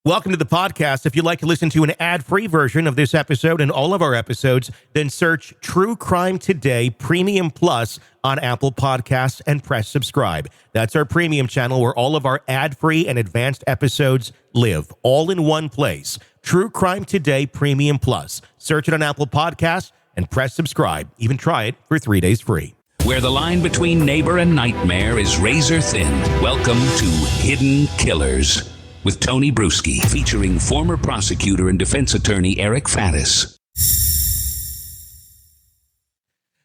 Welcome to the podcast. If you'd like to listen to an ad-free version of this episode and all of our episodes, then search True Crime Today Premium Plus on Apple Podcasts and press subscribe. That's our premium channel where all of our ad-free and advanced episodes live, all in one place. True Crime Today Premium Plus. Search it on Apple Podcasts and press subscribe. Even try it for 3 days free. Where the line between neighbor and nightmare is razor thin. Welcome to Hidden Killers with Tony Bruschi, featuring former prosecutor and defense attorney Eric Faddis.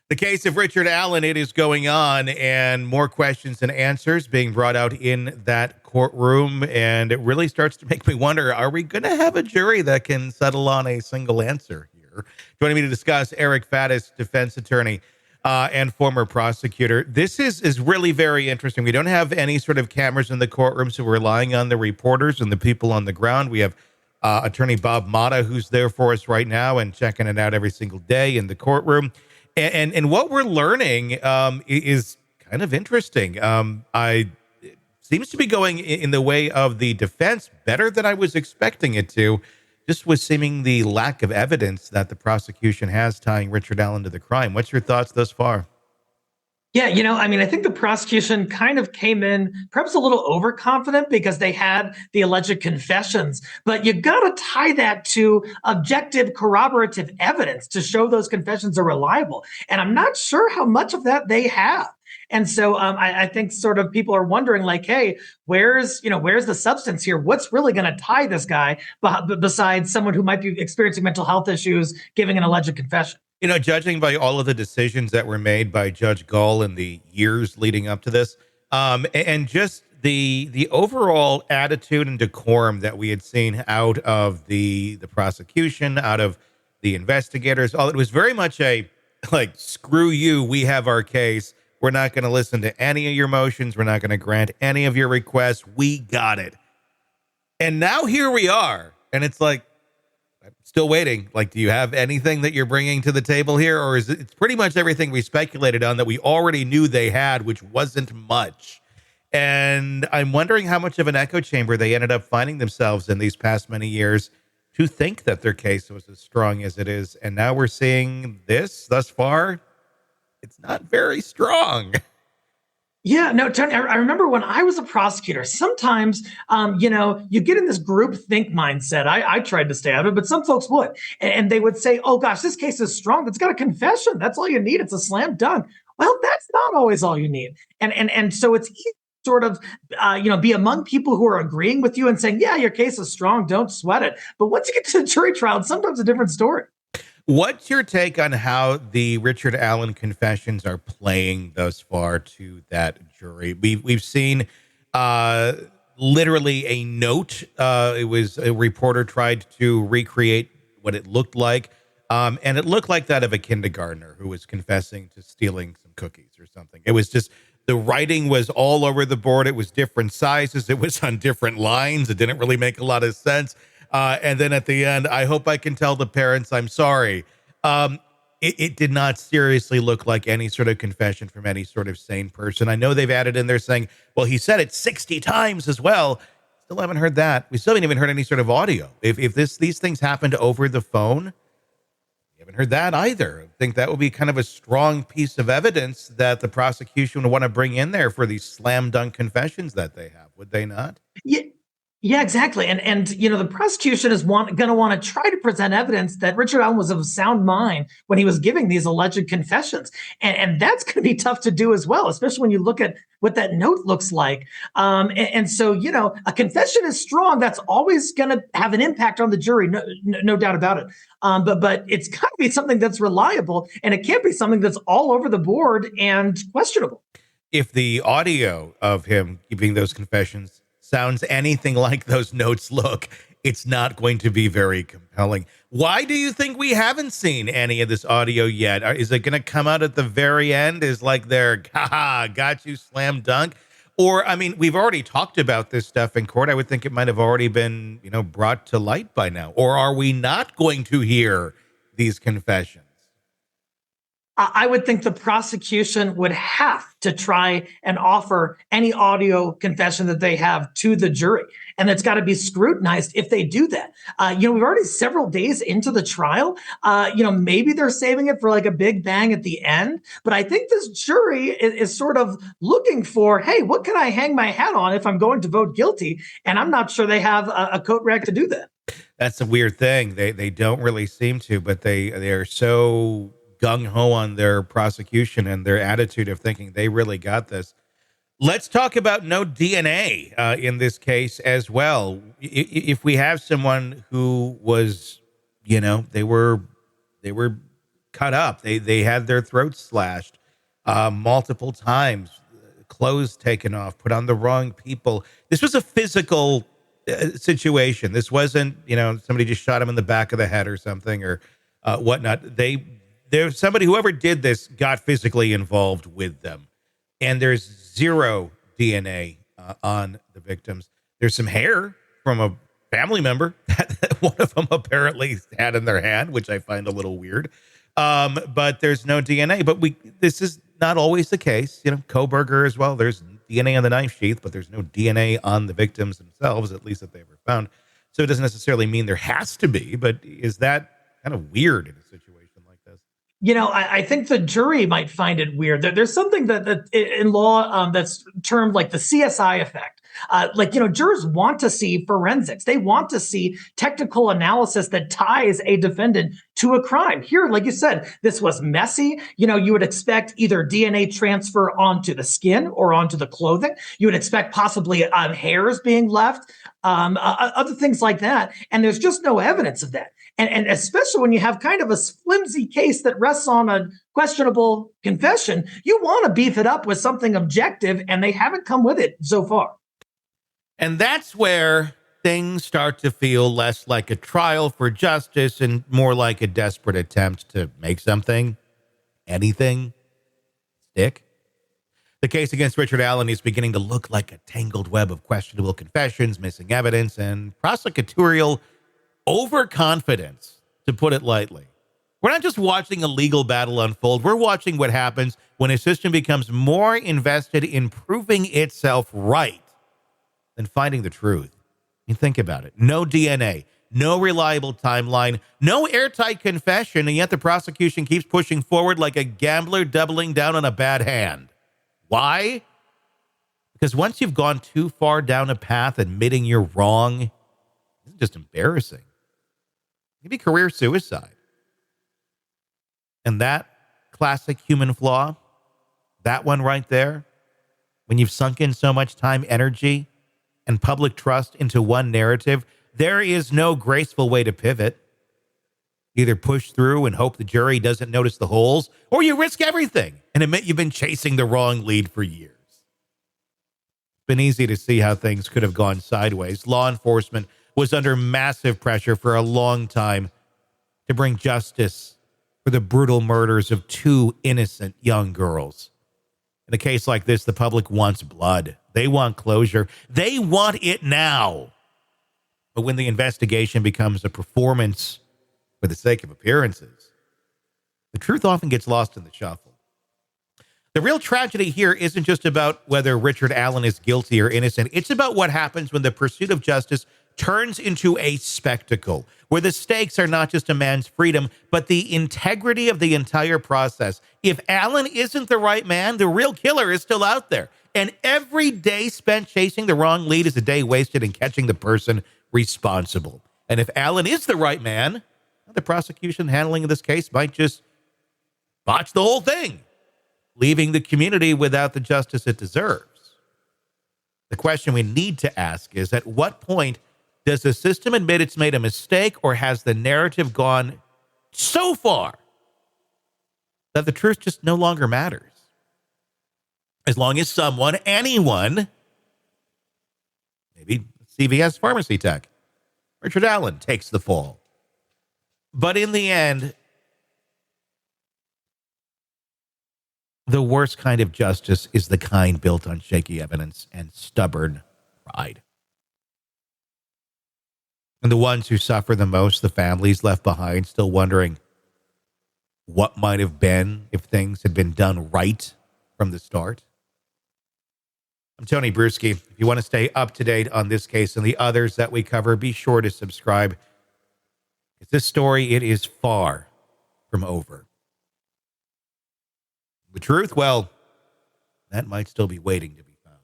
The case of Richard Allen, it is going on, and more questions and answers being brought out in that courtroom, and it really starts to make me wonder, are we going to have a jury that can settle on a single answer here? Joining me to discuss, Eric Faddis, defense attorney and former prosecutor. This is really very interesting. We don't have any sort of cameras in the courtroom, so we're relying on the reporters and the people on the ground. We have attorney Bob Mata, who's there for us right now and checking it out every single day in the courtroom. And what we're learning is kind of interesting. It seems to be going in the way of the defense better than I was expecting it to, just with seeming the lack of evidence that the prosecution has tying Richard Allen to the crime. What's your thoughts thus far? Yeah, I think the prosecution kind of came in perhaps a little overconfident because they had the alleged confessions, but you got to tie that to objective corroborative evidence to show those confessions are reliable. And I'm not sure how much of that they have. And so I think sort of people are wondering, like, hey, where's the substance here? What's really going to tie this guy besides someone who might be experiencing mental health issues giving an alleged confession? Judging by all of the decisions that were made by Judge Gall in the years leading up to this, and just the overall attitude and decorum that we had seen out of the prosecution, out of the investigators, it was very much a, like, screw you, we have our case. We're not going to listen to any of your motions. We're not going to grant any of your requests. We got it. And now here we are. And it's like, I'm still waiting. Like, do you have anything that you're bringing to the table here? Or is it's pretty much everything we speculated on that we already knew they had, which wasn't much. And I'm wondering how much of an echo chamber they ended up finding themselves in these past many years to think that their case was as strong as it is. And now we're seeing this thus far. It's not very strong. Yeah, no, Tony, I remember when I was a prosecutor, sometimes, you get in this group think mindset. I tried to stay out of it, but some folks would. And they would say, oh, gosh, this case is strong. It's got a confession. That's all you need. It's a slam dunk. Well, that's not always all you need. And so it's easy to sort of, be among people who are agreeing with you and saying, yeah, your case is strong. Don't sweat it. But once you get to the jury trial, it's sometimes a different story. What's your take on how the Richard Allen confessions are playing thus far to that jury? We've seen literally a note. It was a reporter tried to recreate what it looked like, and it looked like that of a kindergartner who was confessing to stealing some cookies or something. It was just, the writing was all over the board. It was different sizes. It was on different lines. It didn't really make a lot of sense. And then at the end, I hope I can tell the parents I'm sorry. It did not seriously look like any sort of confession from any sort of sane person. I know they've added in there saying, well, he said it 60 times as well. Still haven't heard that. We still haven't even heard any sort of audio. If these things happened over the phone, we haven't heard that either. I think that would be kind of a strong piece of evidence that the prosecution would want to bring in there for these slam dunk confessions that they have. Would they not? Yeah, exactly. And the prosecution is going to want to try to present evidence that Richard Allen was of sound mind when he was giving these alleged confessions. And that's going to be tough to do as well, especially when you look at what that note looks like. And so, a confession is strong. That's always going to have an impact on the jury. No doubt about it. But it's got to be something that's reliable, and it can't be something that's all over the board and questionable. If the audio of him giving those confessions sounds anything like those notes look, it's not going to be very compelling. Why do you think we haven't seen any of this audio yet? Is it going to come out at the very end? Is like their, haha, got you, slam dunk? Or, I mean, we've already talked about this stuff in court. I would think it might have already been, brought to light by now. Or are we not going to hear these confessions? I would think the prosecution would have to try and offer any audio confession that they have to the jury. And it's got to be scrutinized if they do that. We've already several days into the trial. Maybe they're saving it for like a big bang at the end. But I think this jury is sort of looking for, hey, what can I hang my hat on if I'm going to vote guilty? And I'm not sure they have a coat rack to do that. That's a weird thing. They don't really seem to, but they're so gung ho on their prosecution and their attitude of thinking they really got this. Let's talk about no DNA in this case as well. If we have someone who was, they were cut up, they had their throats slashed multiple times, clothes taken off, put on the wrong people. This was a physical situation. This wasn't, somebody just shot him in the back of the head or something or whatnot. There's somebody, whoever did this, got physically involved with them. And there's zero DNA on the victims. There's some hair from a family member that one of them apparently had in their hand, which I find a little weird. But there's no DNA. But this is not always the case. Koberger as well. There's DNA on the knife sheath, but there's no DNA on the victims themselves, at least that they ever found. So it doesn't necessarily mean there has to be, but is that kind of weird in a situation like this? I think the jury might find it weird. There's something that in law that's termed like the CSI effect. Jurors want to see forensics. They want to see technical analysis that ties a defendant to a crime. Here, like you said, this was messy. You would expect either DNA transfer onto the skin or onto the clothing. You would expect possibly hairs being left, other things like that. And there's just no evidence of that. And especially when you have kind of a flimsy case that rests on a questionable confession, you want to beef it up with something objective, and they haven't come with it so far. And that's where things start to feel less like a trial for justice and more like a desperate attempt to make anything, stick. The case against Richard Allen is beginning to look like a tangled web of questionable confessions, missing evidence, and prosecutorial overconfidence, to put it lightly. We're not just watching a legal battle unfold. We're watching what happens when a system becomes more invested in proving itself right than finding the truth. Think about it. No DNA, no reliable timeline, no airtight confession, and yet the prosecution keeps pushing forward like a gambler doubling down on a bad hand. Why? Because once you've gone too far down a path, admitting you're wrong is just embarrassing. It can be career suicide. And that classic human flaw, that one right there, when you've sunk in so much time, energy, and public trust into one narrative, there is no graceful way to pivot. Either push through and hope the jury doesn't notice the holes, or you risk everything and admit you've been chasing the wrong lead for years. It's been easy to see how things could have gone sideways. Law enforcement was under massive pressure for a long time to bring justice for the brutal murders of two innocent young girls. In a case like this, the public wants blood. They want closure. They want it now. But when the investigation becomes a performance for the sake of appearances, the truth often gets lost in the shuffle. The real tragedy here isn't just about whether Richard Allen is guilty or innocent. It's about what happens when the pursuit of justice turns into a spectacle, where the stakes are not just a man's freedom, but the integrity of the entire process. If Allen isn't the right man, the real killer is still out there. And every day spent chasing the wrong lead is a day wasted in catching the person responsible. And if Allen is the right man, the prosecution handling of this case might just botch the whole thing, leaving the community without the justice it deserves. The question we need to ask is, at what point does the system admit it's made a mistake, or has the narrative gone so far that the truth just no longer matters? As long as someone, anyone, maybe CVS pharmacy tech, Richard Allen, takes the fall. But in the end, the worst kind of justice is the kind built on shaky evidence and stubborn pride. And the ones who suffer the most, the families left behind, still wondering, what might have been if things had been done right from the start. I'm Tony Bruschi. If you want to stay up to date on this case and the others that we cover, be sure to subscribe. It's this story, it is far from over. The truth, well, that might still be waiting to be found.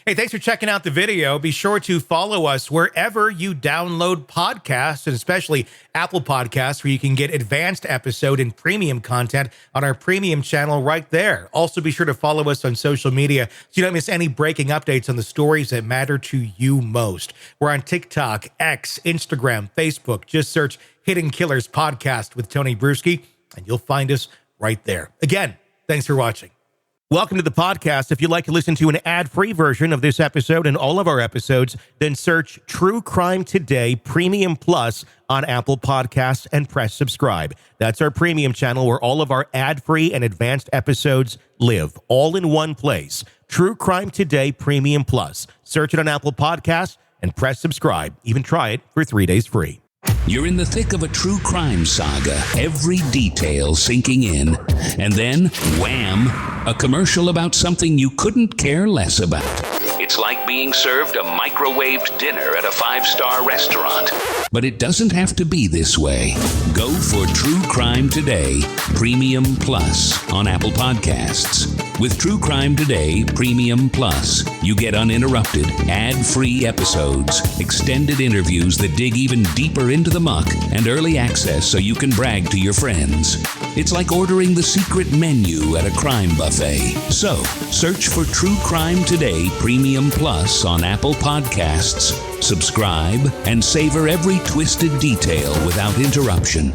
Hey, thanks for checking out the video. Be sure to follow us wherever you download podcasts, and especially Apple Podcasts, where you can get advanced episode and premium content on our premium channel right there. Also, be sure to follow us on social media so you don't miss any breaking updates on the stories that matter to you most. We're on TikTok, X, Instagram, Facebook. Just search Hidden Killers Podcast with Tony Bruschi, and you'll find us right there. Again, thanks for watching. Welcome to the podcast. If you'd like to listen to an ad-free version of this episode and all of our episodes, then search True Crime Today Premium Plus on Apple Podcasts and press subscribe. That's our premium channel where all of our ad-free and advanced episodes live, all in one place. True Crime Today Premium Plus. Search it on Apple Podcasts and press subscribe. Even try it for 3 days free. You're in the thick of a true crime saga, every detail sinking in, and then, wham, a commercial about something you couldn't care less about. It's like being served a microwaved dinner at a 5-star restaurant. But it doesn't have to be this way. Go for True Crime Today Premium Plus on Apple Podcasts. With True Crime Today Premium Plus, you get uninterrupted, ad-free episodes, extended interviews that dig even deeper into the muck, and early access so you can brag to your friends. It's like ordering the secret menu at a crime buffet. So, search for True Crime Today Premium Plus on Apple Podcasts, subscribe, and savor every twisted detail without interruption.